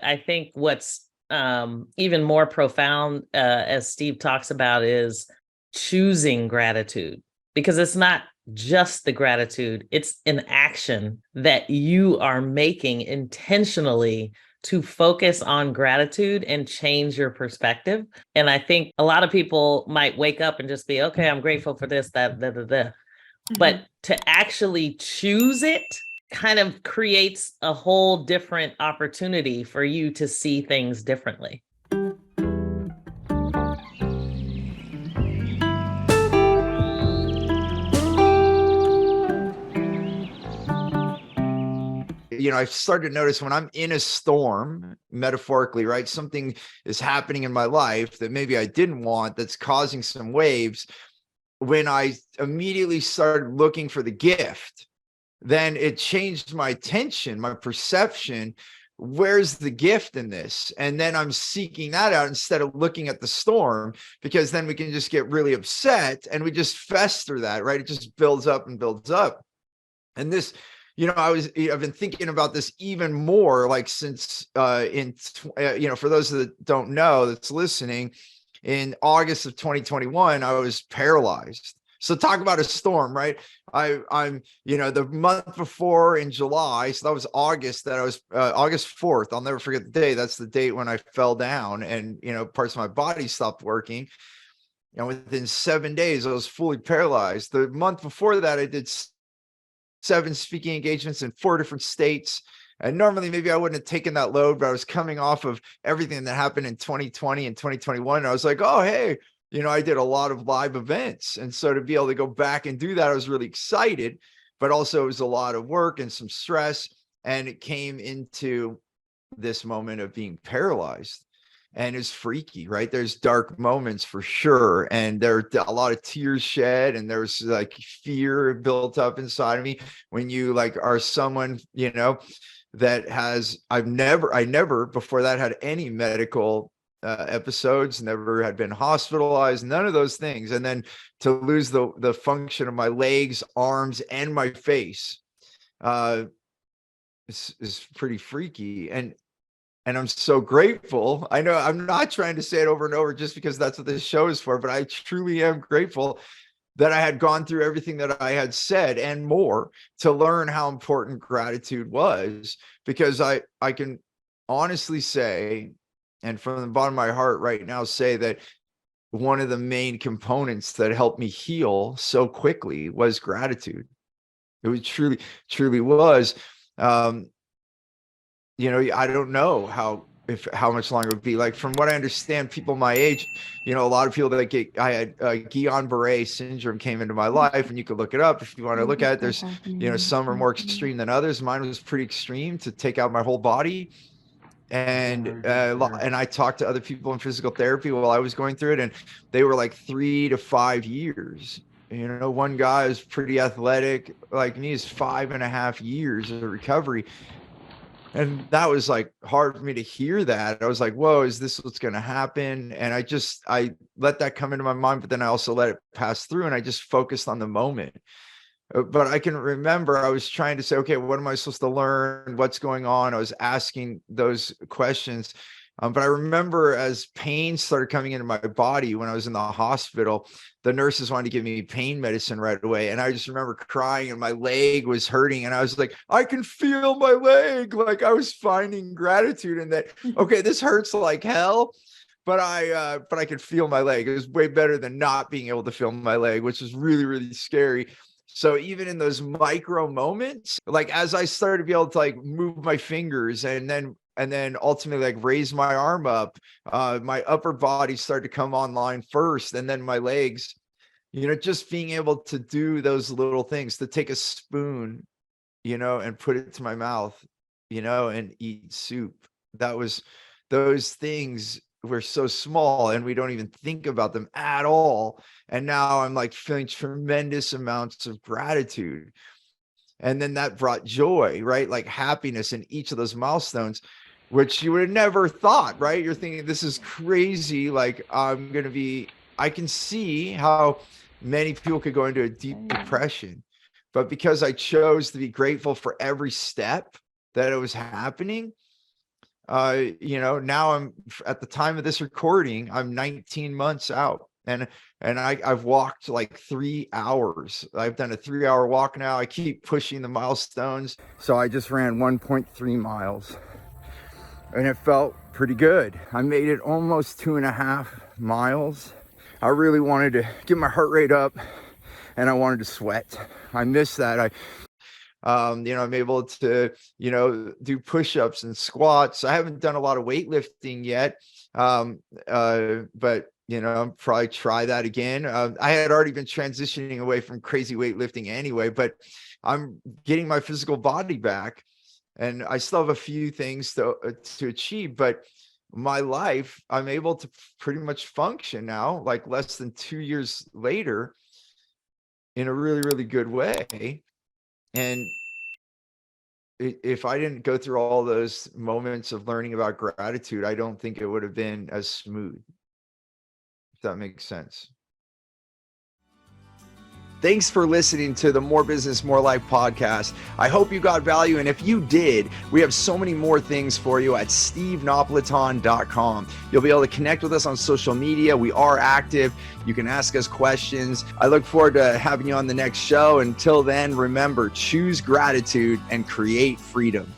I think what's even more profound, as Steve talks about, is choosing gratitude, because it's not just the gratitude, it's an action that you are making intentionally to focus on gratitude and change your perspective. And I think a lot of people might wake up and just be, okay, I'm grateful for this, that, da, da, da. But to actually choose it kind of creates a whole different opportunity for you to see things differently. You know, I've started to notice when I'm in a storm, metaphorically, right? Something is happening in my life that maybe I didn't want, that's causing some waves. When I immediately started looking for the gift, then it changed my attention, my perception. Where's the gift in this? And then I'm seeking that out instead of looking at the storm, because then we can just get really upset and we just fester that, right? It just builds up and builds up. And this, you know, I've been thinking about this even more, like since you know, for those that don't know, that's listening, in August of 2021, I was paralyzed. So talk about a storm, right? I'm, you know, the month before in July, so that was August, that I was August 4th. I'll never forget the day. That's the date when I fell down and, you know, parts of my body stopped working. And within 7 days, I was fully paralyzed. The month before that, I did 7 speaking engagements in 4 different states. And normally maybe I wouldn't have taken that load, but I was coming off of everything that happened in 2020 and 2021. And I was like, oh, hey, you know, I did a lot of live events. And so to be able to go back and do that, I was really excited, but also it was a lot of work and some stress. And it came into this moment of being paralyzed. And it's freaky, right? There's dark moments for sure. And there are a lot of tears shed, and there's like fear built up inside of me when you like are someone, you know, that has, I never before that had any medical episodes, never had been hospitalized, none of those things. And then to lose the function of my legs, arms, and my face is pretty freaky. And I'm so grateful. I know I'm not trying to say it over and over just because that's what this show is for, but I truly am grateful that I had gone through everything that I had said and more to learn how important gratitude was, because I can honestly say, and from the bottom of my heart right now, say that one of the main components that helped me heal so quickly was gratitude. It was truly was. You know, I don't know how much longer it would be. Like, from what I understand, people my age, you know, a lot of people that I had Guillain-Barré syndrome came into my life, and you could look it up if you want to look at it. There's, you know, some are more extreme than others. Mine was pretty extreme, to take out my whole body. And I talked to other people in physical therapy while I was going through it, and they were like 3 to 5 years. You know, one guy is pretty athletic like me, is 5.5 years of recovery. And that was like hard for me to hear that. I was like, whoa, is this what's going to happen? And I let that come into my mind, but then I also let it pass through, and I just focused on the moment. But I can remember I was trying to say, okay, what am I supposed to learn? What's going on? I was asking those questions. But I remember as pain started coming into my body when I was in the hospital, the nurses wanted to give me pain medicine right away. And I just remember crying, and my leg was hurting. And I was like, I can feel my leg. Like, I was finding gratitude in that. Okay, this hurts like hell, but I could feel my leg. It was way better than not being able to feel my leg, which was really scary. So even in those micro moments, like as I started to be able to like move my fingers, and then ultimately like raise my arm up, my upper body started to come online first, and then my legs, you know, just being able to do those little things, to take a spoon, you know, and put it to my mouth, you know, and eat soup. Those things were so small, and we don't even think about them at all. And now I'm like feeling tremendous amounts of gratitude. And then that brought joy, right? Like happiness in each of those milestones, which you would have never thought, right? You're thinking, this is crazy. Like, I can see how many people could go into a deep depression. But because I chose to be grateful for every step that it was happening, Now I'm at the time of this recording, I'm 19 months out, and I've walked like 3 hours. I've done a 3-hour walk now. I keep pushing the milestones. So I just ran 1.3 miles and it felt pretty good. I made it almost 2.5 miles. I really wanted to get my heart rate up and I wanted to sweat. I missed that. I'm able to, do push-ups and squats. I haven't done a lot of weightlifting yet. But I'll probably try that again. I had already been transitioning away from crazy weightlifting anyway, but I'm getting my physical body back, and I still have a few things to achieve, but my life, I'm able to pretty much function now, like less than 2 years later, in a really, really good way. And if I didn't go through all those moments of learning about gratitude, I don't think it would have been as smooth, if that makes sense. Thanks for listening to the More Business, More Life podcast. I hope you got value. And if you did, we have so many more things for you at stevenapolitan.com. You'll be able to connect with us on social media. We are active. You can ask us questions. I look forward to having you on the next show. Until then, remember, choose gratitude and create freedom.